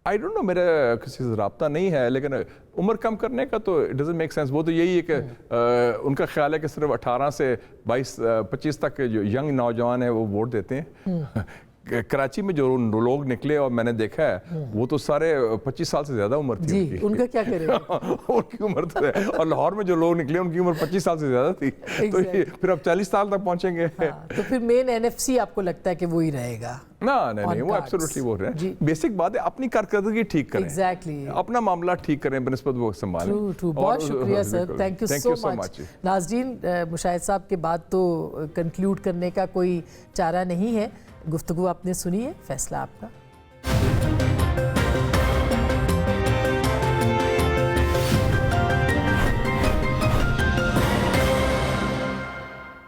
आई डोंट नो, मेरा किसी से रब्ता नहीं है, लेकिन उम्र कम करने का तो इट डजंट मेक सेंस। वो तो यही है कि उनका ख्याल है कि सिर्फ 18 से 22-25 तक के जो यंग नौजवान है वो वोट देते हैं। कराची में जो लोग निकले और मैंने देखा है वो तो सारे 25 साल से ज्यादा उम्र थी जी, उनकी। उनका क्या करें उनकी उम्र तो है, और लाहौर में जो लोग निकले उनकी उम्र 25 साल से ज्यादा थी। तो ये फिर अब 40 साल तक पहुंचेंगे। तो फिर मेन एनएफसी आपको लगता है कि वो ही रहेगा? नहीं, वो एब्सोल्युटली वो रहे। बेसिक बात है अपनी कारकर्दगी ठीक करें, एग्जैक्टली अपना मामला ठीक करें, बनस्बत वो संभालें। बहुत शुक्रिया sir, thank you so much. नाज़रीन, मुशाहिद साहब के बाद तो कंक्लूड करने का कोई चारा नहीं है, गुफ्तगू आपने सुनी है, फैसला आपका।